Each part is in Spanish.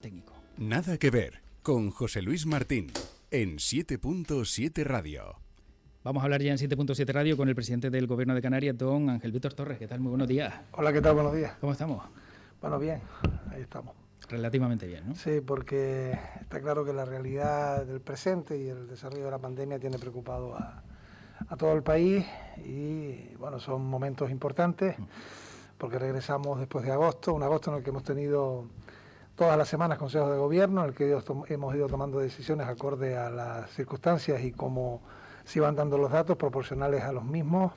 Técnico. Nada que ver con José Luis Martín en 7.7 Radio. Vamos a hablar ya en 7.7 Radio con el presidente del Gobierno de Canarias, don Ángel Víctor Torres. ¿Qué tal? Muy buenos días. Hola, ¿qué tal? Buenos días. ¿Cómo estamos? Bueno, bien, ahí estamos. Relativamente bien, ¿no? Sí, porque está claro que la realidad del presente y el desarrollo de la pandemia tiene preocupado a todo el país y, bueno, son momentos importantes porque regresamos después de agosto, un agosto en el que hemos tenido todas las semanas consejos de gobierno, en el que hemos ido tomando decisiones acorde a las circunstancias y cómo se iban dando los datos proporcionales a los mismos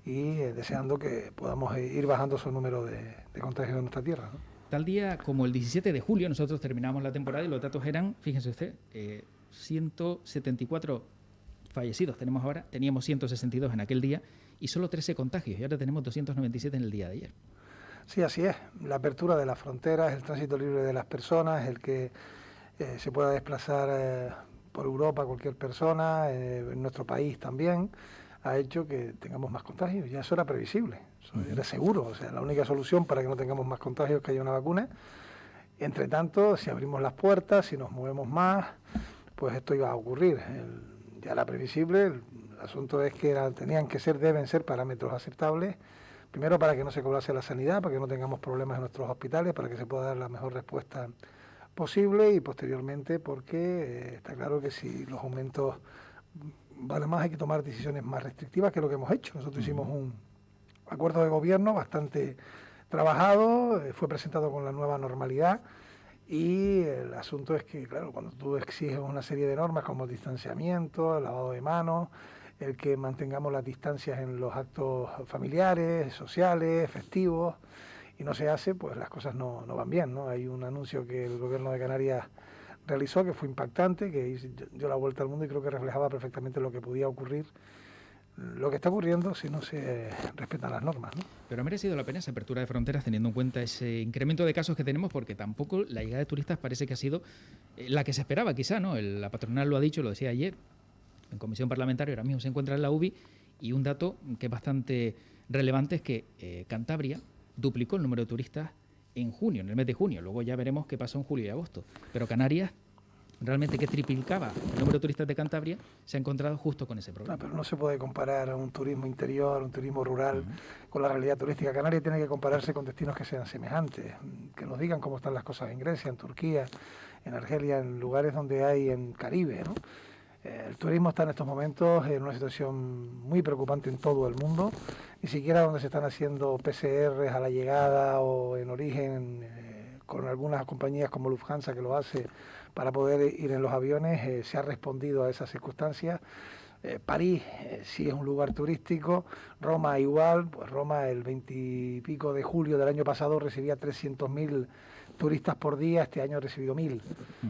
y deseando que podamos ir bajando su número de contagios en nuestra tierra, ¿no? Tal día como el 17 de julio nosotros terminamos la temporada y los datos eran, fíjense usted, 174 fallecidos tenemos ahora, teníamos 162 en aquel día y solo 13 contagios y ahora tenemos 297 en el día de ayer. Sí, así es. La apertura de las fronteras, el tránsito libre de las personas, el que se pueda desplazar por Europa cualquier persona, en nuestro país también, ha hecho que tengamos más contagios. Ya eso era previsible, eso era seguro. O sea, la única solución para que no tengamos más contagios es que haya una vacuna. Entre tanto, si abrimos las puertas, si nos movemos más, pues esto iba a ocurrir. Ya era previsible. El asunto es que deben ser parámetros aceptables. Primero, para que no se colapse la sanidad, para que no tengamos problemas en nuestros hospitales, para que se pueda dar la mejor respuesta posible y posteriormente porque está claro que si los aumentos van a más hay que tomar decisiones más restrictivas, que es lo que hemos hecho. Nosotros hicimos un acuerdo de gobierno bastante trabajado, fue presentado con la nueva normalidad y el asunto es que, claro, cuando tú exiges una serie de normas como el distanciamiento, el lavado de manos, el que mantengamos las distancias en los actos familiares, sociales, festivos, y no se hace, pues las cosas no van bien, ¿no? Hay un anuncio que el Gobierno de Canarias realizó que fue impactante, que dio la vuelta al mundo y creo que reflejaba perfectamente lo que podía ocurrir, lo que está ocurriendo si no se respetan las normas, ¿no? Pero ha merecido la pena esa apertura de fronteras teniendo en cuenta ese incremento de casos que tenemos, porque tampoco la llegada de turistas parece que ha sido la que se esperaba, quizá, ¿no? La patronal lo ha dicho, lo decía ayer, en comisión parlamentaria, ahora mismo se encuentra en la UBI, y un dato que es bastante relevante es que Cantabria duplicó el número de turistas en junio, en el mes de junio. Luego ya veremos qué pasó en julio y agosto. Pero Canarias, realmente que triplicaba el número de turistas de Cantabria, se ha encontrado justo con ese problema. No, pero no se puede comparar a un turismo interior, un turismo rural con la realidad turística. Canarias tiene que compararse con destinos que sean semejantes, que nos digan cómo están las cosas en Grecia, en Turquía, en Argelia, en lugares donde hay en Caribe, ¿no? El turismo está en estos momentos en una situación muy preocupante en todo el mundo, ni siquiera donde se están haciendo PCRs a la llegada o en origen, con algunas compañías como Lufthansa que lo hace para poder ir en los aviones, se ha respondido a esas circunstancias. París sí es un lugar turístico, Roma igual, pues Roma el 20 y pico de julio del año pasado recibía 300.000 turistas por día, este año ha recibido 1.000.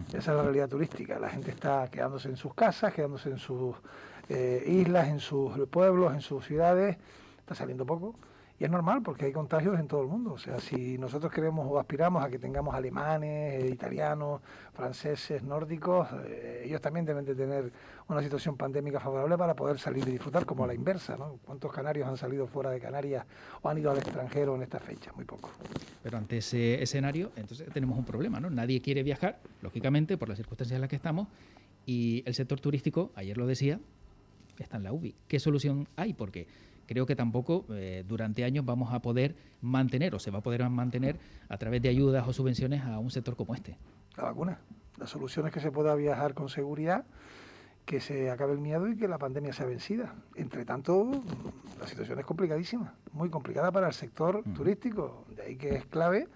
Esa es la realidad turística, la gente está quedándose en sus casas, quedándose en sus islas, en sus pueblos, en sus ciudades, está saliendo poco. Y es normal porque hay contagios en todo el mundo. O sea, si nosotros queremos o aspiramos a que tengamos alemanes, italianos, franceses, nórdicos, ellos también deben de tener una situación pandémica favorable para poder salir y disfrutar, como a la inversa, ¿no? ¿Cuántos canarios han salido fuera de Canarias o han ido al extranjero en esta fecha? Muy poco. Pero ante ese escenario, entonces tenemos un problema, ¿no? Nadie quiere viajar, lógicamente, por las circunstancias en las que estamos, y el sector turístico, ayer lo decía, está en la UBI. ¿Qué solución hay? Porque creo que tampoco durante años vamos a poder mantener o se va a poder mantener a través de ayudas o subvenciones a un sector como este. La vacuna. La solución es que se pueda viajar con seguridad, que se acabe el miedo y que la pandemia sea vencida. Entre tanto, la situación es complicadísima, muy complicada para el sector turístico, de ahí que es clave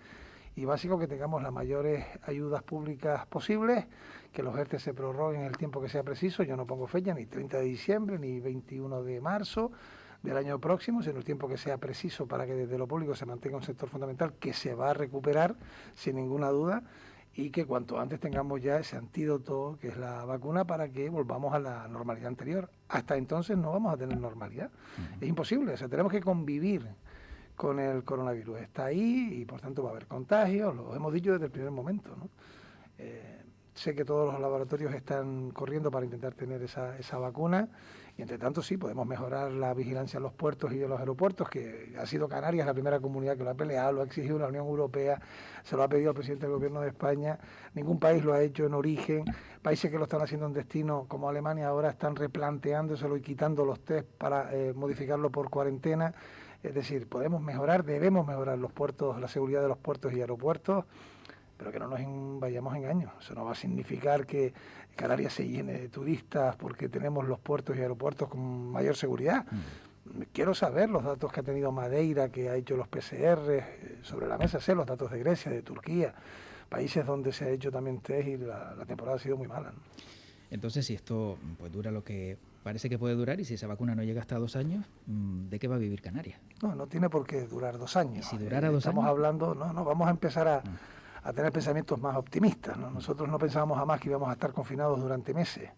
y básico que tengamos las mayores ayudas públicas posibles, que los ERTE se prorroguen el tiempo que sea preciso. Yo no pongo fecha, ni 30 de diciembre, ni 21 de marzo del año próximo, sino el tiempo que sea preciso para que desde lo público se mantenga un sector fundamental que se va a recuperar sin ninguna duda y que cuanto antes tengamos ya ese antídoto que es la vacuna para que volvamos a la normalidad anterior. Hasta entonces no vamos a tener normalidad. Es imposible, o sea, tenemos que convivir con el coronavirus. Está ahí y por tanto va a haber contagios, lo hemos dicho desde el primer momento, ¿no? sé que todos los laboratorios están corriendo para intentar tener esa vacuna. Y entre tanto sí, podemos mejorar la vigilancia en los puertos y en los aeropuertos, que ha sido Canarias la primera comunidad que lo ha peleado, lo ha exigido la Unión Europea, se lo ha pedido al presidente del Gobierno de España, ningún país lo ha hecho en origen, países que lo están haciendo en destino, como Alemania, ahora están replanteándoselo y quitando los test para modificarlo por cuarentena. Es decir, podemos mejorar, debemos mejorar los puertos, la seguridad de los puertos y aeropuertos, pero que no nos vayamos engaños. Eso no va a significar que Canarias se llene de turistas porque tenemos los puertos y aeropuertos con mayor seguridad. Quiero saber los datos que ha tenido Madeira, que ha hecho los PCR sobre la mesa, sé los datos de Grecia, de Turquía, países donde se ha hecho también test y la temporada ha sido muy mala, ¿no? Entonces, si esto pues dura lo que parece que puede durar y si esa vacuna no llega hasta 2 años, ¿de qué va a vivir Canarias? No tiene por qué durar 2 años. ¿Y si durara 2 años? Estamos hablando, vamos a empezar a tener pensamientos más optimistas, ¿no? Nosotros no pensábamos jamás que íbamos a estar confinados durante meses,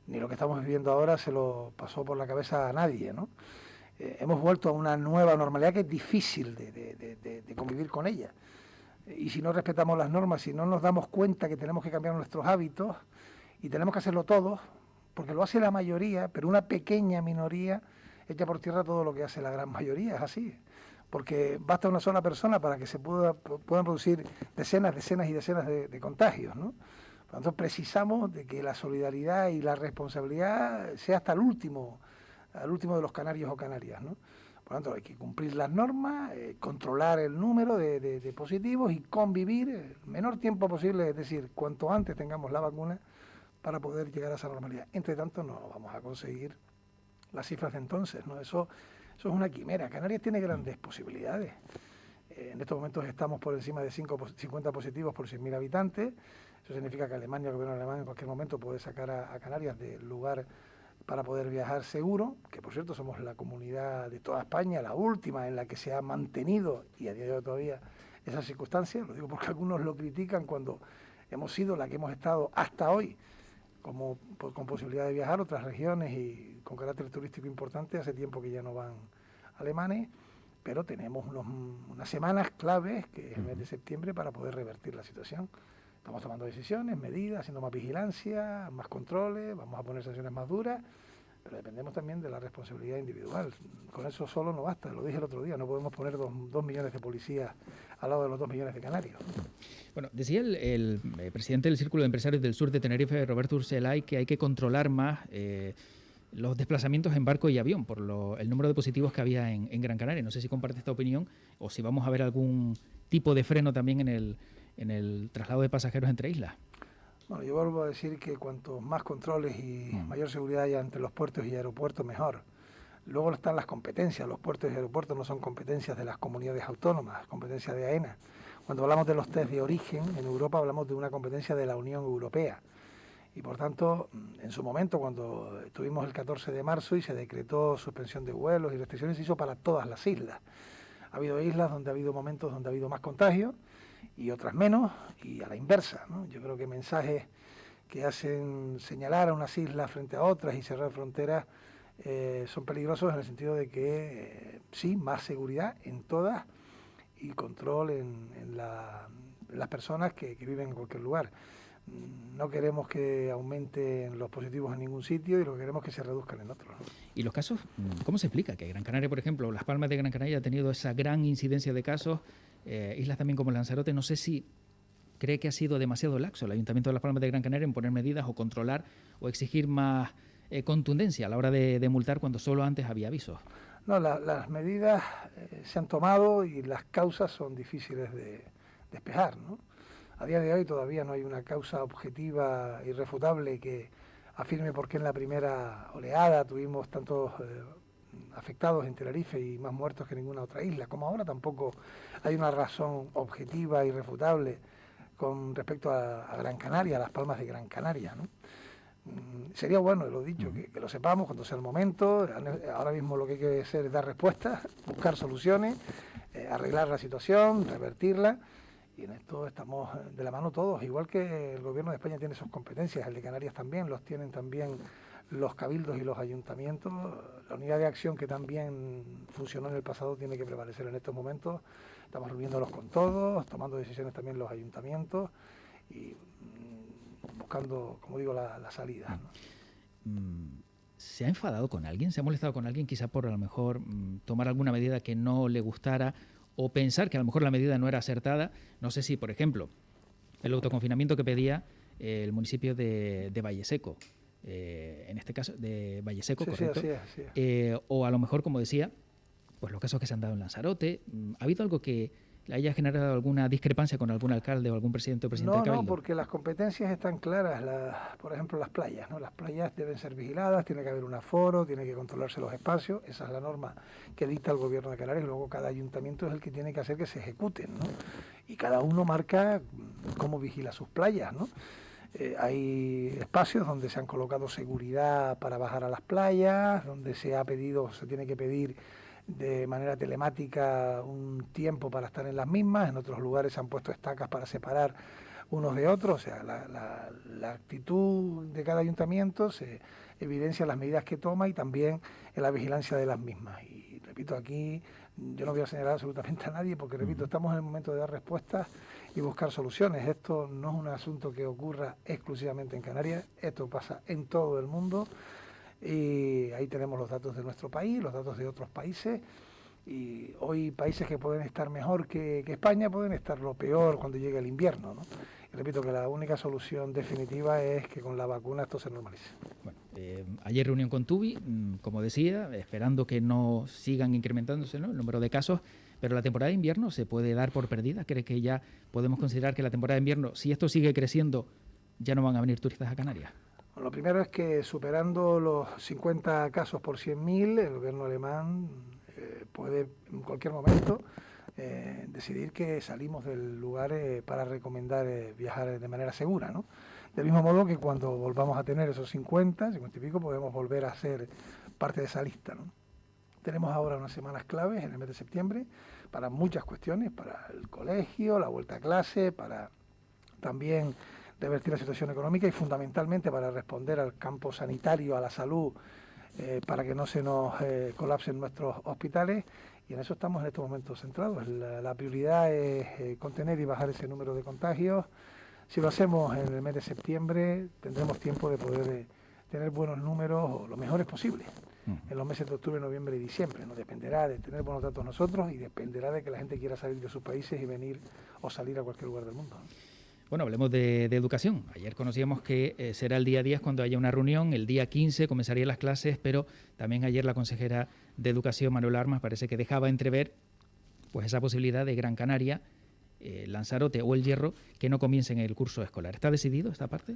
ni lo que estamos viviendo ahora se lo pasó por la cabeza a nadie, ¿no? Hemos vuelto a una nueva normalidad que es difícil de convivir con ella. Y si no respetamos las normas, si no nos damos cuenta que tenemos que cambiar nuestros hábitos, y tenemos que hacerlo todos, porque lo hace la mayoría, pero una pequeña minoría echa por tierra todo lo que hace la gran mayoría, es así. Porque basta una sola persona para que se puedan producir decenas y decenas de contagios, ¿no? Por lo tanto, precisamos de que la solidaridad y la responsabilidad sea hasta el último de los canarios o canarias, ¿no? Por lo tanto, hay que cumplir las normas, controlar el número de positivos y convivir el menor tiempo posible, es decir, cuanto antes tengamos la vacuna para poder llegar a esa normalidad. Entre tanto, no vamos a conseguir las cifras de entonces, ¿no? Eso es una quimera. Canarias tiene grandes posibilidades. En estos momentos estamos por encima de 50 positivos por 100.000 habitantes. Eso significa que Alemania, el gobierno alemán, en cualquier momento puede sacar a Canarias del lugar para poder viajar seguro, que por cierto somos la comunidad de toda España, la última en la que se ha mantenido, y a día de hoy todavía, esas circunstancias. Lo digo porque algunos lo critican cuando hemos sido la que hemos estado hasta hoy, con posibilidad de viajar a otras regiones y con carácter turístico importante. Hace tiempo que ya no van alemanes, pero tenemos unas semanas claves, que es el mes de septiembre, para poder revertir la situación. Estamos tomando decisiones, medidas, haciendo más vigilancia, más controles, vamos a poner sanciones más duras, pero dependemos también de la responsabilidad individual. Con eso solo no basta, lo dije el otro día, no podemos poner 2 millones de policías al lado de los 2 millones de canarios. Bueno, decía el presidente del Círculo de Empresarios del Sur de Tenerife, Roberto Urselay, que hay que controlar más los desplazamientos en barco y avión por el número de positivos que había en Gran Canaria. No sé si comparte esta opinión o si vamos a ver algún tipo de freno también en el traslado de pasajeros entre islas. Bueno, yo vuelvo a decir que cuanto más controles y mayor seguridad haya entre los puertos y aeropuertos, mejor. Luego están las competencias. Los puertos y aeropuertos no son competencias de las comunidades autónomas, competencias de AENA. Cuando hablamos de los test de origen, en Europa hablamos de una competencia de la Unión Europea. Y por tanto, en su momento, cuando estuvimos el 14 de marzo y se decretó suspensión de vuelos y restricciones, se hizo para todas las islas. Ha habido islas donde ha habido momentos donde ha habido más contagios y otras menos, y a la inversa, ¿no? Yo creo que mensajes que hacen señalar a unas islas frente a otras y cerrar fronteras son peligrosos en el sentido de que sí, más seguridad en todas y control en las personas que viven en cualquier lugar. No queremos que aumenten los positivos en ningún sitio y lo que queremos es que se reduzcan en otros, ¿no? ¿Y los casos? ¿Cómo se explica que Gran Canaria, por ejemplo, Las Palmas de Gran Canaria ha tenido esa gran incidencia de casos? Islas también como Lanzarote, no sé si cree que ha sido demasiado laxo el Ayuntamiento de Las Palmas de Gran Canaria en poner medidas o controlar o exigir más contundencia a la hora de multar cuando solo antes había avisos. No, las medidas se han tomado y las causas son difíciles de despejar, ¿no? A día de hoy todavía no hay una causa objetiva, irrefutable, que afirme por qué en la primera oleada tuvimos tantos afectados en Tenerife y más muertos que ninguna otra isla, como ahora tampoco hay una razón objetiva, irrefutable, con respecto a Gran Canaria, a Las Palmas de Gran Canaria, ¿no? Sería bueno, lo he dicho, que lo sepamos cuando sea el momento. Ahora mismo lo que hay que hacer es dar respuestas, buscar soluciones, arreglar la situación, revertirla, y en esto estamos de la mano todos, igual que el Gobierno de España tiene sus competencias, el de Canarias también, los tienen también los cabildos y los ayuntamientos. La unidad de acción que también funcionó en el pasado tiene que prevalecer en estos momentos. Estamos reuniéndolos con todos, tomando decisiones también los ayuntamientos, y buscando, como digo, la salida, ¿no? ¿Se ha enfadado con alguien? ¿Se ha molestado con alguien quizá por a lo mejor tomar alguna medida que no le gustara o pensar que a lo mejor la medida no era acertada? No sé si, por ejemplo, el autoconfinamiento que pedía el municipio de Valleseco, en este caso de Valleseco, Sí, correcto, sí, así es. O a lo mejor, como decía, pues los casos que se han dado en Lanzarote. ¿Ha habido algo que le haya generado alguna discrepancia con algún alcalde o algún presidente o presidente No, del Cabildo? porque las competencias están claras. Por ejemplo, las playas, ¿no? Las playas deben ser vigiladas, tiene que haber un aforo, tiene que controlarse los espacios. Esa es la norma que dicta el gobierno de Canarias. Luego cada ayuntamiento es el que tiene que hacer que se ejecuten, ¿no? Y cada uno marca cómo vigila sus playas, ¿no? Hay espacios donde se han colocado seguridad para bajar a las playas, donde se tiene que pedir de manera telemática un tiempo para estar en las mismas. En otros lugares se han puesto estacas para separar unos de otros. O sea, la actitud de cada ayuntamiento se evidencia en las medidas que toma y también en la vigilancia de las mismas. Y repito, aquí yo no voy a señalar absolutamente a nadie porque, repito, estamos en el momento de dar respuestas y buscar soluciones. Esto no es un asunto que ocurra exclusivamente en Canarias, esto pasa en todo el mundo. Y ahí tenemos los datos de nuestro país, los datos de otros países, y hoy países que pueden estar mejor que España pueden estar lo peor cuando llegue el invierno, ¿no? Y repito que la única solución definitiva es que con la vacuna esto se normalice. Bueno, ayer reunión con TUBI, como decía, esperando que no sigan incrementándose, ¿no?, el número de casos, pero la temporada de invierno se puede dar por perdida. ¿Cree que ya podemos considerar que la temporada de invierno, si esto sigue creciendo, ya no van a venir turistas a Canarias? Lo primero es que superando los 50 casos por 100.000, el gobierno alemán puede en cualquier momento decidir que salimos del lugar para recomendar viajar de manera segura, ¿no? Del mismo modo que cuando volvamos a tener esos 50 y pico, podemos volver a ser parte de esa lista, ¿no? Tenemos ahora unas semanas claves en el mes de septiembre para muchas cuestiones, para el colegio, la vuelta a clase, para también revertir la situación económica y fundamentalmente para responder al campo sanitario, a la salud, para que no se nos colapsen nuestros hospitales, y en eso estamos en estos momentos centrados. La prioridad es contener y bajar ese número de contagios. Si lo hacemos en el mes de septiembre, tendremos tiempo de poder tener buenos números o los mejores posibles en los meses de octubre, noviembre y diciembre, ¿no? Dependerá de tener buenos datos nosotros y dependerá de que la gente quiera salir de sus países y venir o salir a cualquier lugar del mundo. Bueno, hablemos de educación. Ayer conocíamos que será el día 10 cuando haya una reunión, el día 15 comenzarían las clases, pero también ayer la consejera de Educación, Manuela Armas, parece que dejaba entrever pues esa posibilidad de Gran Canaria, Lanzarote o El Hierro que no comiencen el curso escolar. ¿Está decidido esta parte?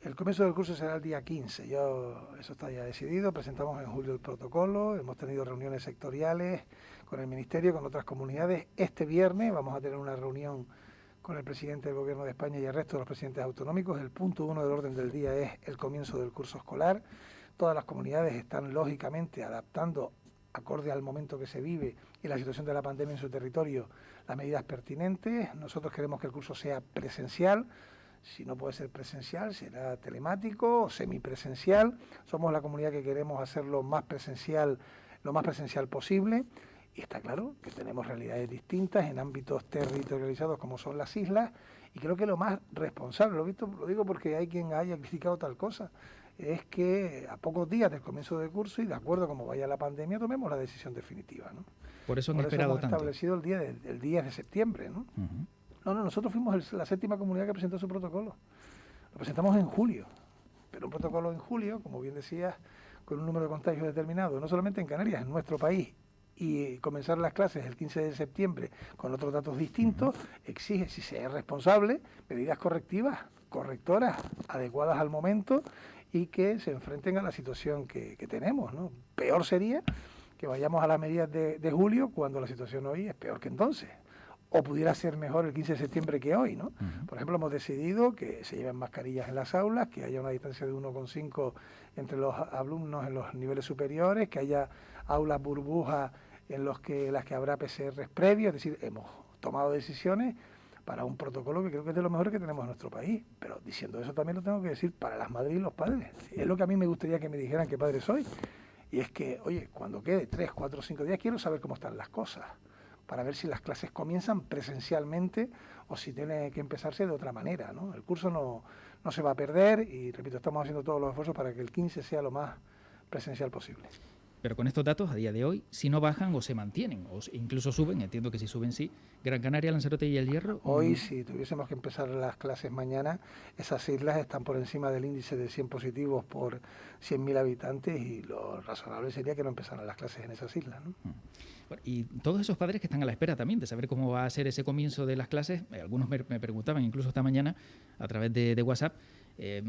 El comienzo del curso será el día 15, eso está ya decidido, presentamos en julio el protocolo, hemos tenido reuniones sectoriales con el Ministerio, con otras comunidades. Este viernes vamos a tener una reunión con el presidente del Gobierno de España y el resto de los presidentes autonómicos. El punto 1 del orden del día es el comienzo del curso escolar. Todas las comunidades están lógicamente adaptando, acorde al momento que se vive y la situación de la pandemia en su territorio, las medidas pertinentes. Nosotros queremos que el curso sea presencial. Si no puede ser presencial, será telemático o semipresencial. Somos la comunidad que queremos hacerlo lo más presencial posible. Y está claro que tenemos realidades distintas en ámbitos territorializados como son las islas, y creo que lo más responsable, lo digo porque hay quien haya criticado tal cosa, es que a pocos días del comienzo del curso y de acuerdo a cómo vaya la pandemia tomemos la decisión definitiva, ¿no? Por eso han esperado hemos tanto. Establecido el 10 de septiembre, ¿no? Nosotros fuimos la séptima comunidad que presentó su protocolo. Lo presentamos en julio, pero un protocolo en julio, como bien decías, con un número de contagios determinado, no solamente en Canarias, en nuestro país, y comenzar las clases el 15 de septiembre con otros datos distintos, exige, si se es responsable, medidas correctivas, correctoras, adecuadas al momento y que se enfrenten a la situación que tenemos, ¿no? Peor sería que vayamos a las medidas de julio cuando la situación hoy es peor que entonces. O pudiera ser mejor el 15 de septiembre que hoy, ¿no? Por ejemplo, hemos decidido que se lleven mascarillas en las aulas, que haya una distancia de 1,5 entre los alumnos en los niveles superiores, que haya aulas burbujas en las que habrá PCRs previos. Es decir, hemos tomado decisiones para un protocolo que creo que es de lo mejor que tenemos en nuestro país. Pero diciendo eso también lo tengo que decir para las madres y los padres. Es lo que a mí me gustaría que me dijeran qué padre soy. Y es que, oye, cuando quede 3, 4, 5 días, quiero saber cómo están las cosas, para ver si las clases comienzan presencialmente o si tiene que empezarse de otra manera, ¿no? El curso no no se va a perder y, repito, estamos haciendo todos los esfuerzos para que el 15 sea lo más presencial posible. Pero con estos datos, a día de hoy, si no bajan o se mantienen, o incluso suben, entiendo que si suben sí, Gran Canaria, Lanzarote y El Hierro... Hoy, si tuviésemos que empezar las clases mañana, esas islas están por encima del índice de 100 positivos por 100.000 habitantes y lo razonable sería que no empezaran las clases en esas islas, ¿no? Bueno, y todos esos padres que están a la espera también de saber cómo va a ser ese comienzo de las clases, algunos me preguntaban, incluso esta mañana, a través de WhatsApp,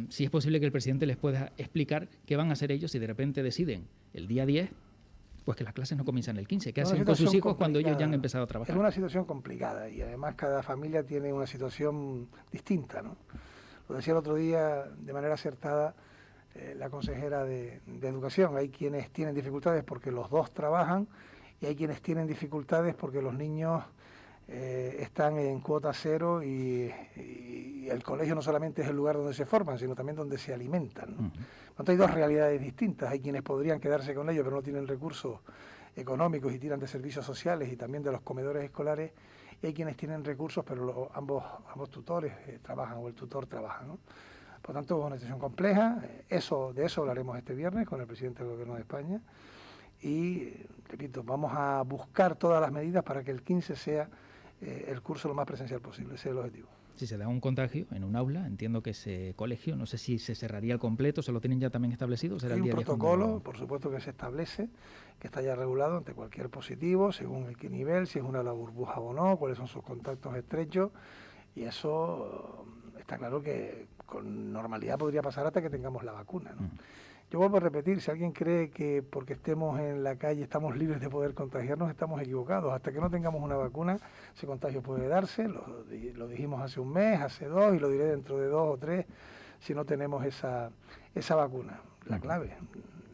si es posible que el presidente les pueda explicar qué van a hacer ellos si de repente deciden el día 10, pues que las clases no comienzan el 15. ¿Qué hacen con sus hijos cuando ellos ya han empezado a trabajar? Es una situación complicada y además cada familia tiene una situación distinta, ¿no? Lo decía el otro día de manera acertada la consejera de Educación. Hay quienes tienen dificultades porque los dos trabajan y hay quienes tienen dificultades porque los niños están en cuota cero y el colegio no solamente es el lugar donde se forman, sino también donde se alimentan, ¿no? Entonces hay dos realidades distintas. Hay quienes podrían quedarse con ellos pero no tienen recursos económicos y tiran de servicios sociales y también de los comedores escolares, y hay quienes tienen recursos pero ambos tutores trabajan o el tutor trabaja, ¿no? Por tanto, es una situación compleja. De eso hablaremos este viernes con el presidente del Gobierno de España y, repito, vamos a buscar todas las medidas para que el 15 sea el curso lo más presencial posible. Ese es el objetivo. Si se da un contagio en un aula, entiendo que ese colegio, no sé si se cerraría al completo, ¿se lo tienen ya también establecido? ¿Será Hay el un día 10 protocolo, por supuesto, que se establece, que está ya regulado ante cualquier positivo, según el qué nivel, si es una la burbuja o no, cuáles son sus contactos estrechos, y eso está claro que con normalidad podría pasar hasta que tengamos la vacuna, ¿no? Yo vuelvo a repetir, si alguien cree que porque estemos en la calle estamos libres de poder contagiarnos, estamos equivocados. Hasta que no tengamos una vacuna, ese contagio puede darse, lo dijimos hace un mes, hace 2, y lo diré dentro de 2 o 3, si no tenemos esa vacuna. La clave,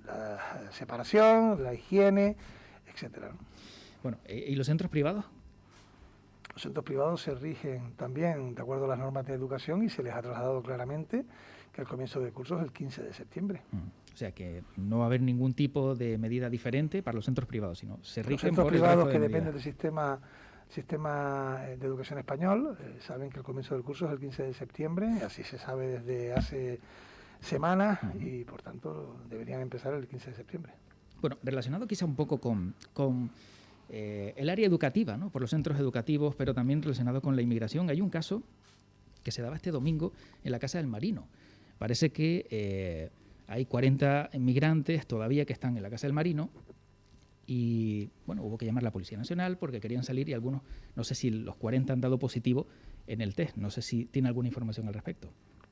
la separación, la higiene, etcétera, ¿no? Bueno, ¿y los centros privados? Los centros privados se rigen también de acuerdo a las normas de educación y se les ha trasladado claramente que el comienzo de curso es el 15 de septiembre. O sea que no va a haber ningún tipo de medida diferente para los centros privados, sino se rigen por el resto de medidas. Los centros privados que dependen del sistema de educación español saben que el comienzo del curso es el 15 de septiembre, así se sabe desde hace semanas y por tanto deberían empezar el 15 de septiembre. Bueno, relacionado quizá un poco con el área educativa, ¿no? Por los centros educativos, pero también relacionado con la inmigración, hay un caso que se daba este domingo en la Casa del Marino. Parece que hay 40 inmigrantes todavía que están en la Casa del Marino y, bueno, hubo que llamar a la Policía Nacional porque querían salir y algunos, no sé si los 40 han dado positivo en el test, no sé si tiene alguna información al respecto.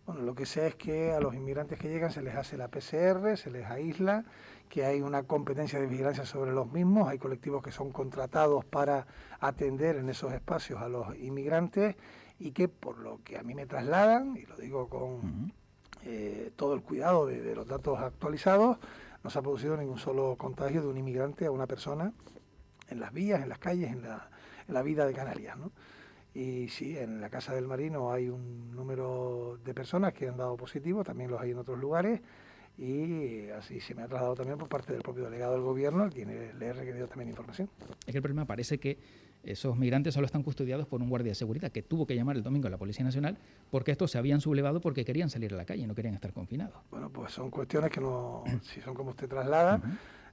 Bueno, lo que sé es que a los inmigrantes que llegan se les hace la PCR, se les aísla, que hay una competencia de vigilancia sobre los mismos, hay colectivos que son contratados para atender en esos espacios a los inmigrantes y que, por lo que a mí me trasladan, y lo digo con todo el cuidado de los datos actualizados, no se ha producido ningún solo contagio de un inmigrante a una persona en las vías, en las calles, en la vida de Canarias, ¿no? Y sí, en la Casa del Marino hay un número de personas que han dado positivo, también los hay en otros lugares, y así se me ha trasladado también por parte del propio delegado del Gobierno, al quien le he requerido también información. Es que el problema parece que esos migrantes solo están custodiados por un guardia de seguridad que tuvo que llamar el domingo a la Policía Nacional porque estos se habían sublevado porque querían salir a la calle, no querían estar confinados. Bueno, pues son cuestiones que no, si son como usted traslada,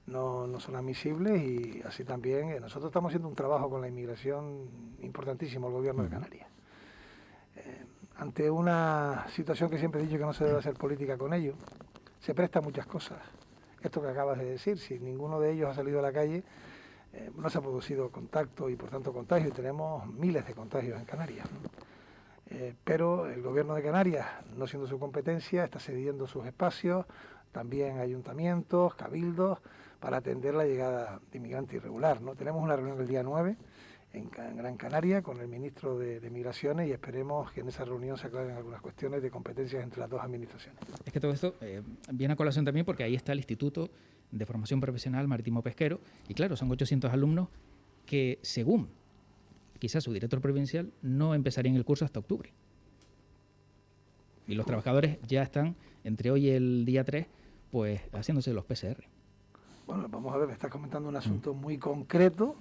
no son admisibles y así también nosotros estamos haciendo un trabajo con la inmigración importantísimo, el Gobierno de Canarias. Ante una situación que siempre he dicho que no se debe hacer política con ellos, se presta a muchas cosas. Esto que acabas de decir, si ninguno de ellos ha salido a la calle, no se ha producido contacto y por tanto contagio, y tenemos miles de contagios en Canarias, ¿no? Pero el Gobierno de Canarias, no siendo su competencia, está cediendo sus espacios, también ayuntamientos, cabildos, para atender la llegada de inmigrantes irregular, ¿no? Tenemos una reunión el día 9 en Gran Canaria con el ministro de Migraciones y esperemos que en esa reunión se aclaren algunas cuestiones de competencias entre las dos administraciones. Es que todo esto viene a colación también porque ahí está el Instituto de Formación Profesional Marítimo Pesquero y claro, son 800 alumnos que según quizás su director provincial no empezarían el curso hasta octubre. Y los trabajadores ya están entre hoy y el día 3 pues haciéndose los PCR. Bueno, vamos a ver, me estás comentando un asunto muy concreto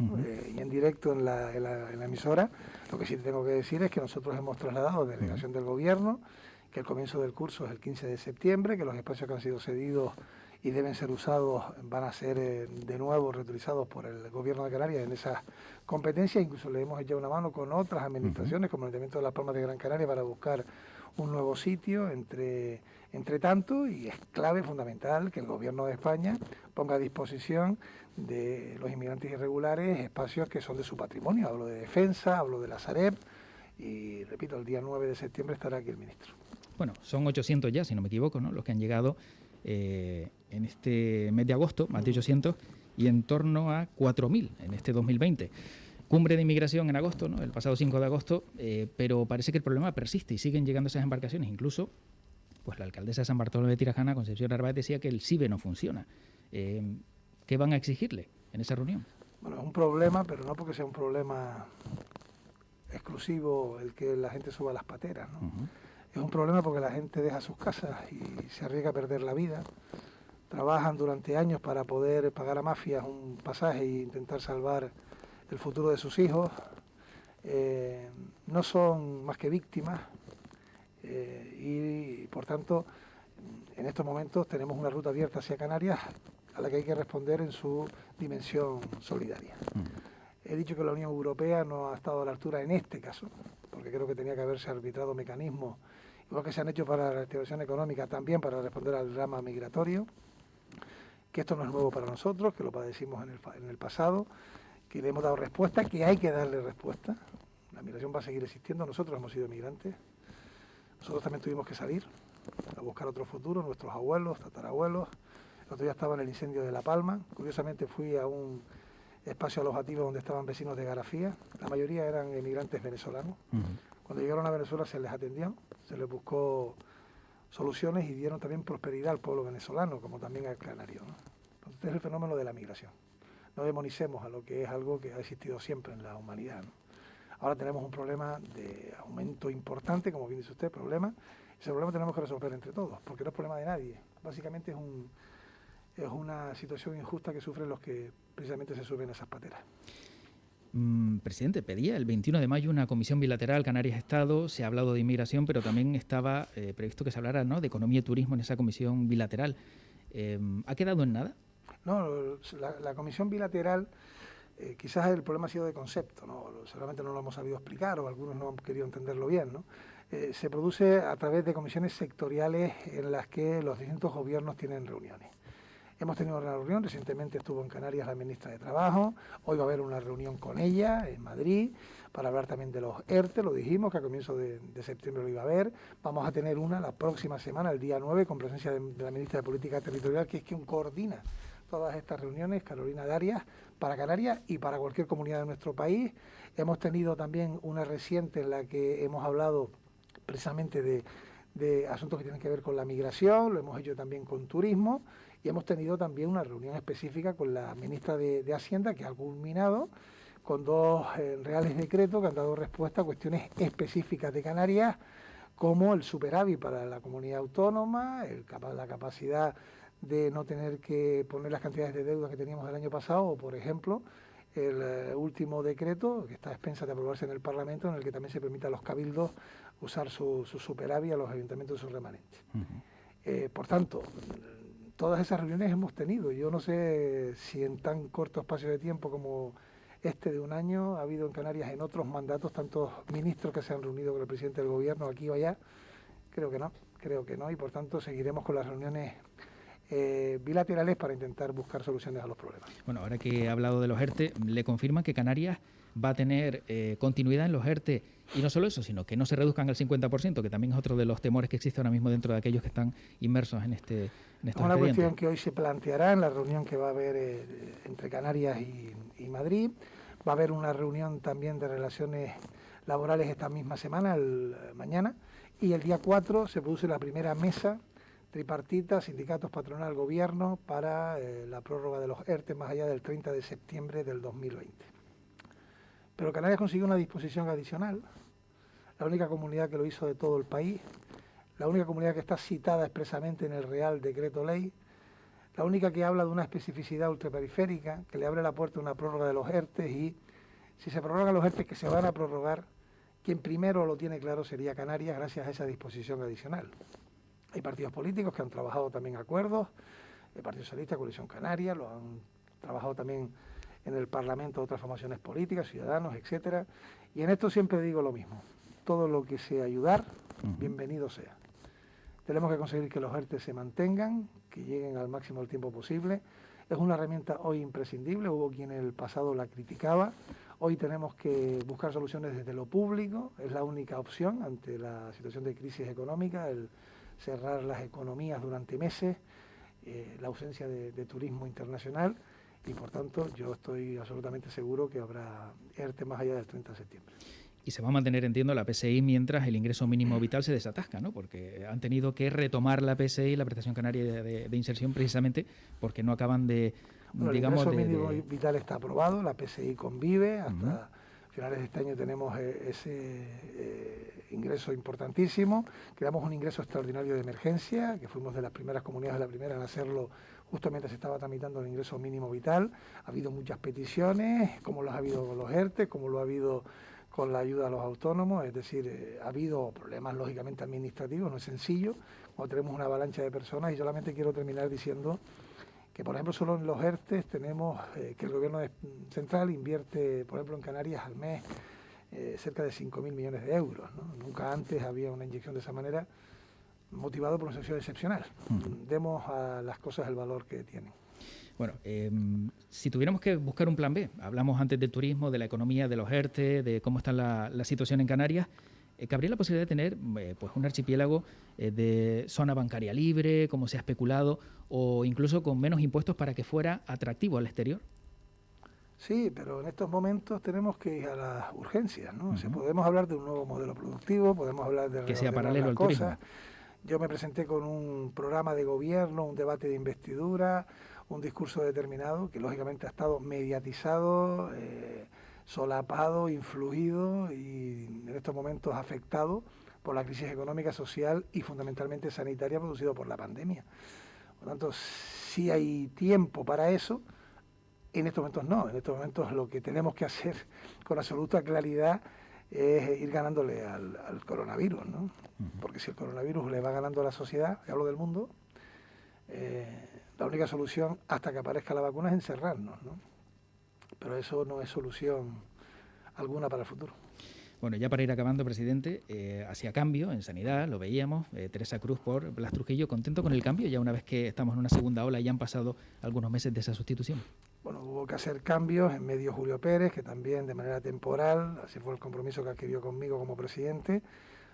y en directo en la emisora. Lo que sí te tengo que decir es que nosotros hemos trasladado a delegación del Gobierno que el comienzo del curso es el 15 de septiembre, que los espacios que han sido cedidos y deben ser usados van a ser de nuevo reutilizados por el Gobierno de Canarias en esas competencias. Incluso le hemos echado una mano con otras administraciones, como el Ayuntamiento de Las Palmas de Gran Canaria, para buscar un nuevo sitio entre tanto, y es clave, fundamental, que el Gobierno de España ponga a disposición de los inmigrantes irregulares espacios que son de su patrimonio. Hablo de Defensa, hablo de la Sareb, y repito, el día 9 de septiembre estará aquí el ministro. Bueno, son 800 ya, si no me equivoco, ¿no?, los que han llegado en este mes de agosto, más de 800, y en torno a 4.000 en este 2020. Cumbre de inmigración en agosto, ¿no?, el pasado 5 de agosto, pero parece que el problema persiste y siguen llegando esas embarcaciones. Incluso, pues la alcaldesa de San Bartolomé de Tirajana, Concepción Narváez, decía que el SIBE no funciona. ¿Qué van a exigirle en esa reunión? Bueno, es un problema, pero no porque sea un problema exclusivo el que la gente suba las pateras, ¿no? Es un problema porque la gente deja sus casas y se arriesga a perder la vida. Trabajan durante años para poder pagar a mafias un pasaje e intentar salvar el futuro de sus hijos. No son más que víctimas y, por tanto, en estos momentos tenemos una ruta abierta hacia Canarias a la que hay que responder en su dimensión solidaria. He dicho que la Unión Europea no ha estado a la altura en este caso, porque creo que tenía que haberse arbitrado mecanismos, igual que se han hecho para la reactivación económica, también para responder al drama migratorio, que esto no es nuevo para nosotros, que lo padecimos en el pasado, que le hemos dado respuesta, que hay que darle respuesta. La migración va a seguir existiendo, nosotros hemos sido migrantes, nosotros también tuvimos que salir a buscar otro futuro, nuestros abuelos, tatarabuelos. El otro día estaba en el incendio de La Palma, curiosamente fui a un espacio alojativo donde estaban vecinos de Garafía, la mayoría eran emigrantes venezolanos. Cuando llegaron a Venezuela se les atendió, se les buscó soluciones y dieron también prosperidad al pueblo venezolano, como también al canario, ¿no? Entonces, este es el fenómeno de la migración. No demonicemos a lo que es algo que ha existido siempre en la humanidad, ¿no? Ahora tenemos un problema de aumento importante, como bien dice usted, problema. Ese problema tenemos que resolver entre todos, porque no es problema de nadie. Básicamente es una situación injusta que sufren los que precisamente se suben a esas pateras. Presidente, pedía el 21 de mayo una comisión bilateral Canarias-Estado. Se ha hablado de inmigración, pero también estaba previsto que se hablara, ¿no?, de economía y turismo en esa comisión bilateral. ¿Ha quedado en nada? No, la comisión bilateral, quizás el problema ha sido de concepto, ¿no? Seguramente no lo hemos sabido explicar o algunos no han querido entenderlo bien, ¿no? Se produce a través de comisiones sectoriales en las que los distintos gobiernos tienen reuniones. Hemos tenido una reunión, recientemente estuvo en Canarias la ministra de Trabajo, hoy va a haber una reunión con ella en Madrid para hablar también de los ERTE, lo dijimos que a comienzos de septiembre lo iba a haber. Vamos a tener una la próxima semana, el día 9, con presencia de la ministra de Política Territorial, que es quien coordina todas estas reuniones, Carolina Darias, para Canarias y para cualquier comunidad de nuestro país. Hemos tenido también una reciente en la que hemos hablado precisamente de asuntos que tienen que ver con la migración, lo hemos hecho también con turismo, y hemos tenido también una reunión específica con la ministra de Hacienda, que ha culminado con dos reales decretos que han dado respuesta a cuestiones específicas de Canarias, como el superávit para la comunidad autónoma, la capacidad de no tener que poner las cantidades de deuda que teníamos el año pasado, o por ejemplo, el último decreto, que está a expensas de aprobarse en el Parlamento, en el que también se permite a los cabildos usar su superávit a los ayuntamientos de sus remanentes. Por tanto, todas esas reuniones hemos tenido. Yo no sé si en tan corto espacio de tiempo como este de un año ha habido en Canarias en otros mandatos tantos ministros que se han reunido con el presidente del gobierno aquí o allá. Creo que no, y por tanto seguiremos con las reuniones bilaterales para intentar buscar soluciones a los problemas. Bueno, ahora que he hablado de los ERTE, ¿le confirman que Canarias va a tener continuidad en los ERTE? Y no solo eso, sino que no se reduzcan al 50%, que también es otro de los temores que existe ahora mismo dentro de aquellos que están inmersos en estos expedientes. Es una cuestión que hoy se planteará en la reunión que va a haber entre Canarias y Madrid. Va a haber una reunión también de relaciones laborales esta misma semana, mañana, y el día 4 se produce la primera mesa tripartita, sindicatos, patronal, gobierno, para la prórroga de los ERTE más allá del 30 de septiembre del 2020. Pero Canarias consiguió una disposición adicional, la única comunidad que lo hizo de todo el país, la única comunidad que está citada expresamente en el Real Decreto Ley, la única que habla de una especificidad ultraperiférica, que le abre la puerta a una prórroga de los ERTE, y si se prorrogan los ERTE que se van a prorrogar, Quien primero lo tiene claro sería Canarias, gracias a esa disposición adicional. Hay partidos políticos que han trabajado también acuerdos, el Partido Socialista, Coalición Canaria, lo han trabajado también en el Parlamento otras formaciones políticas, Ciudadanos, etcétera. Y en esto siempre digo lo mismo, todo lo que sea ayudar, bienvenido sea. Tenemos que conseguir que los ERTE se mantengan, que lleguen al máximo del tiempo posible. Es una herramienta hoy imprescindible, hubo quien en el pasado la criticaba. Hoy tenemos que buscar soluciones desde lo público, es la única opción ante la situación de crisis económica, el cerrar las economías durante meses, la ausencia de turismo internacional y por tanto yo estoy absolutamente seguro que habrá ERTE más allá del 30 de septiembre. Y se va a mantener, entiendo, la PSI mientras el ingreso mínimo vital se desatasca, ¿no? Porque han tenido que retomar la PSI, la prestación canaria de inserción, precisamente porque no acaban de, bueno, digamos... El ingreso mínimo vital está aprobado, la PSI convive, hasta finales de este año tenemos ese ingreso importantísimo. Creamos un ingreso extraordinario de emergencia, que fuimos de las primeras comunidades, de la primera en hacerlo justo mientras se estaba tramitando el ingreso mínimo vital. Ha habido muchas peticiones, como lo ha habido con los ERTE, como lo ha habido con la ayuda a los autónomos, es decir, ha habido problemas lógicamente administrativos, no es sencillo, cuando tenemos una avalancha de personas, y solamente quiero terminar diciendo que, por ejemplo, solo en los ERTE tenemos que el gobierno central invierte, por ejemplo, en Canarias al mes cerca de 5.000 millones de euros, ¿no? Nunca antes había una inyección de esa manera, motivado por una situación excepcional. Demos a las cosas el valor que tienen. Bueno, si tuviéramos que buscar un plan B, hablamos antes del turismo, de la economía, de los ERTE, de cómo está la situación en Canarias, ¿cabría la posibilidad de tener pues un archipiélago de zona bancaria libre, como se ha especulado, o incluso con menos impuestos para que fuera atractivo al exterior? Sí, pero en estos momentos tenemos que ir a las urgencias, ¿no? O sea, podemos hablar de un nuevo modelo productivo, podemos hablar de que sea paralelo al turismo. Yo me presenté con un programa de gobierno, un debate de investidura, un discurso determinado que lógicamente ha estado mediatizado, solapado, influido y en estos momentos afectado por la crisis económica, social y fundamentalmente sanitaria producida por la pandemia. Por lo tanto, sí hay tiempo para eso. En estos momentos no, en estos momentos lo que tenemos que hacer con absoluta claridad es ir ganándole al coronavirus, ¿no? Porque si el coronavirus le va ganando a la sociedad, hablo del mundo, la única solución hasta que aparezca la vacuna es encerrarnos, ¿no? Pero eso no es solución alguna para el futuro. Bueno, ya para ir acabando, presidente, hacía cambio en sanidad, lo veíamos, Teresa Cruz por Blas Trujillo, ¿contento con el cambio ya una vez que estamos en una segunda ola y ya han pasado algunos meses de esa sustitución? Bueno, hubo que hacer cambios, en medio Julio Pérez, que también de manera temporal, así fue el compromiso que adquirió conmigo como presidente,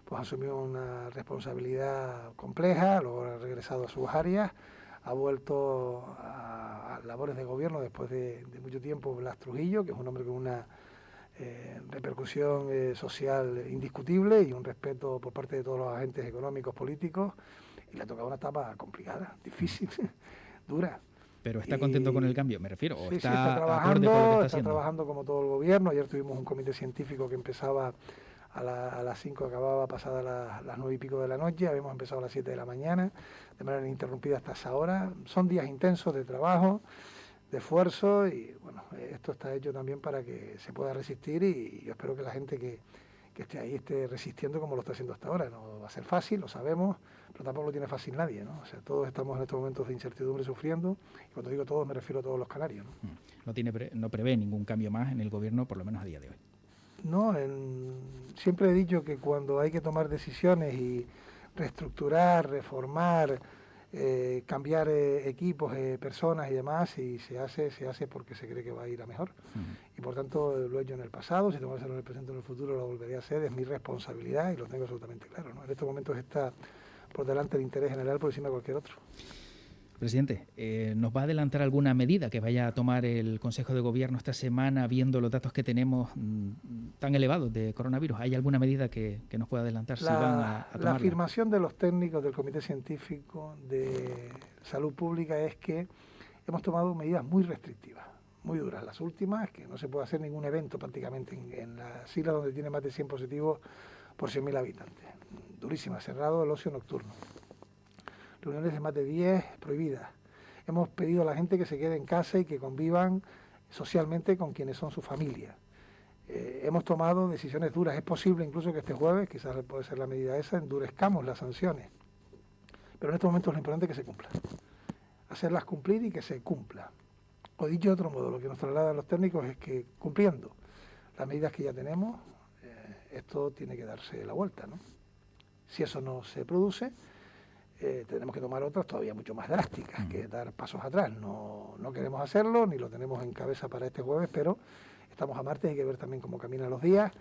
pues asumió una responsabilidad compleja, luego ha regresado a sus áreas, ha vuelto a labores de gobierno después de mucho tiempo Blas Trujillo, que es un hombre con una repercusión social indiscutible y un respeto por parte de todos los agentes económicos, políticos, y le ha tocado una etapa complicada, difícil, dura. ¿Pero está contento con el cambio, me refiero? ¿O sí, está trabajando, acorde con lo que está haciendo? trabajando como todo el gobierno. Ayer tuvimos un comité científico que empezaba a las 5, acababa pasadas las 9 y pico de la noche, habíamos empezado a las 7 de la mañana, de manera ininterrumpida hasta esa hora. Son días intensos de trabajo, de esfuerzo, y bueno, esto está hecho también para que se pueda resistir, y yo espero que la gente que esté ahí esté resistiendo como lo está haciendo hasta ahora. No va a ser fácil, lo sabemos, pero tampoco lo tiene fácil nadie, ¿no? O sea, todos estamos en estos momentos de incertidumbre sufriendo, y cuando digo todos me refiero a todos los canarios, ¿no? No prevé ningún cambio más en el gobierno, por lo menos a día de hoy. No, siempre he dicho que cuando hay que tomar decisiones y reestructurar, reformar, cambiar equipos, personas y demás, y se hace porque se cree que va a ir a mejor. Y por tanto lo he hecho en el pasado, si tengo que hacerlo en el presente o en el futuro lo volveré a hacer, es mi responsabilidad y lo tengo absolutamente claro, ¿no? En estos momentos está por delante el interés general por encima de cualquier otro. Presidente, ¿nos va a adelantar alguna medida que vaya a tomar el Consejo de Gobierno esta semana, viendo los datos que tenemos tan elevados de coronavirus? ¿Hay alguna medida que nos pueda adelantar si van a tomarla? La afirmación de los técnicos del Comité Científico de Salud Pública es que hemos tomado medidas muy restrictivas, muy duras. Las últimas, que no se puede hacer ningún evento prácticamente en las islas donde tiene más de 100 positivos por 100.000 habitantes. Durísima, cerrado el ocio nocturno. Reuniones de más de 10 prohibidas. Hemos pedido a la gente que se quede en casa y que convivan socialmente con quienes son su familia. hemos tomado decisiones duras. Es posible incluso que este jueves, quizás puede ser la medida esa, endurezcamos las sanciones. Pero en estos momentos lo importante es que se cumpla. Hacerlas cumplir y que se cumpla. O dicho de otro modo, lo que nos trasladan los técnicos es que cumpliendo las medidas que ya tenemos, esto tiene que darse la vuelta, ¿no? Si eso no se produce, tenemos que tomar otras todavía mucho más drásticas, que dar pasos atrás. No queremos hacerlo, ni lo tenemos en cabeza para este jueves, pero estamos a martes, hay que ver también cómo caminan los días.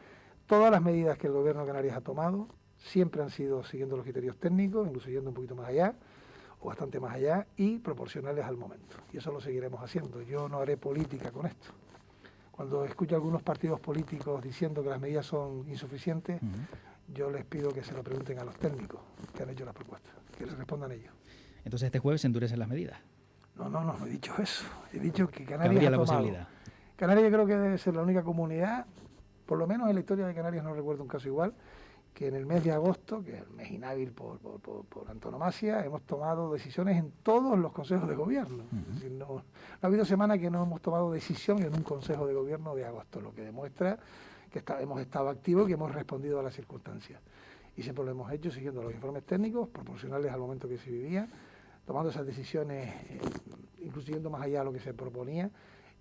Todas las medidas que el Gobierno de Canarias ha tomado siempre han sido siguiendo los criterios técnicos, incluso yendo un poquito más allá, o bastante más allá, y proporcionales al momento. Y eso lo seguiremos haciendo. Yo no haré política con esto. Cuando escucho a algunos partidos políticos diciendo que las medidas son insuficientes, yo les pido que se lo pregunten a los técnicos que han hecho las propuestas, que les respondan ellos. Entonces este jueves se endurecen las medidas. No he dicho eso. He dicho que Canarias Cabría ha la tomado. posibilidad. Canarias yo creo que debe ser la única comunidad, por lo menos en la historia de Canarias no recuerdo un caso igual, que en el mes de agosto, que es el mes inhábil por antonomasia, hemos tomado decisiones en todos los consejos de gobierno. Es decir, no ha habido semana que no hemos tomado decisión en un consejo de gobierno de agosto, lo que demuestra que hemos estado activos y que hemos respondido a las circunstancias. Y siempre lo hemos hecho siguiendo los informes técnicos, proporcionales al momento que se vivía, tomando esas decisiones, incluso yendo más allá de lo que se proponía.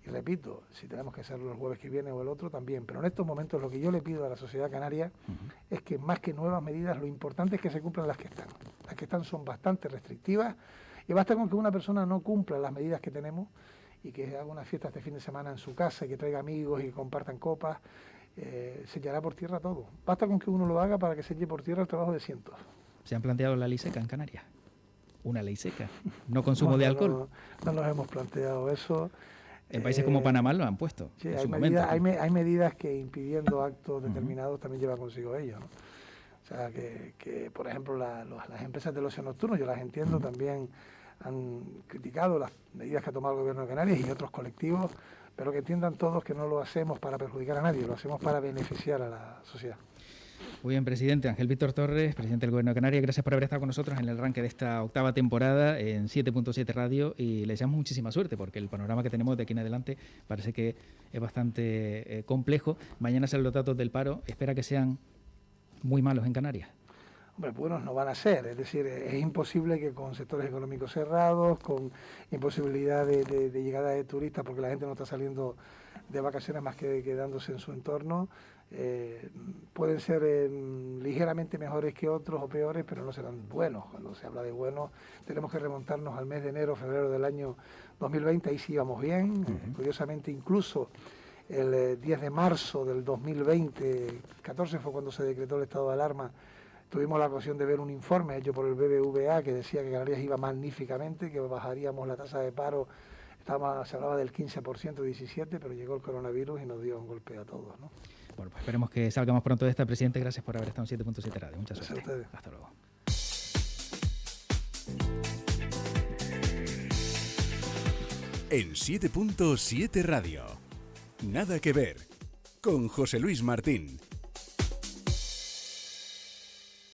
Y repito, si tenemos que hacerlo el jueves que viene o el otro, también. Pero en estos momentos lo que yo le pido a la sociedad canaria es que más que nuevas medidas, lo importante es que se cumplan las que están. Las que están son bastante restrictivas y basta con que una persona no cumpla las medidas que tenemos y que haga una fiesta este fin de semana en su casa y que traiga amigos y que compartan copas, se echará por tierra todo. Basta con que uno lo haga para que se eche por tierra el trabajo de cientos. ¿Se han planteado la ley seca en Canarias? Una ley seca. No consumo de alcohol. No nos hemos planteado eso. En países como Panamá lo han puesto. Sí, hay medidas que impidiendo actos determinados también lleva consigo ello, ¿no? O sea, que por ejemplo, las empresas del ocio nocturno, yo las entiendo, también han criticado las medidas que ha tomado el Gobierno de Canarias y otros colectivos, pero que entiendan todos que no lo hacemos para perjudicar a nadie, lo hacemos para beneficiar a la sociedad. Muy bien, presidente. Ángel Víctor Torres, presidente del Gobierno de Canarias, gracias por haber estado con nosotros en el arranque de esta octava temporada en 7.7 Radio y le deseamos muchísima suerte porque el panorama que tenemos de aquí en adelante parece que es bastante complejo. Mañana salen los datos del paro. ¿Espera que sean muy malos en Canarias? Hombre, buenos no van a ser, es decir, es imposible que con sectores económicos cerrados, con imposibilidad de llegada de turistas porque la gente no está saliendo de vacaciones más que quedándose en su entorno, pueden ser ligeramente mejores que otros o peores, pero no serán buenos. Cuando se habla de buenos, tenemos que remontarnos al mes de enero, febrero del año 2020, ahí sí íbamos bien. Curiosamente, incluso el 10 de marzo del 2020, 14 fue cuando se decretó el estado de alarma, tuvimos la ocasión de ver un informe hecho por el BBVA que decía que Canarias iba magníficamente, que bajaríamos la tasa de paro, se hablaba del 15%, 17%, pero llegó el coronavirus y nos dio un golpe a todos, ¿no? Bueno, pues esperemos que salgamos pronto de esta, presidente. Gracias por haber estado en 7.7 Radio. Mucha suerte. Gracias a ustedes. Hasta luego. En 7.7 Radio. Nada que ver. Con José Luis Martín.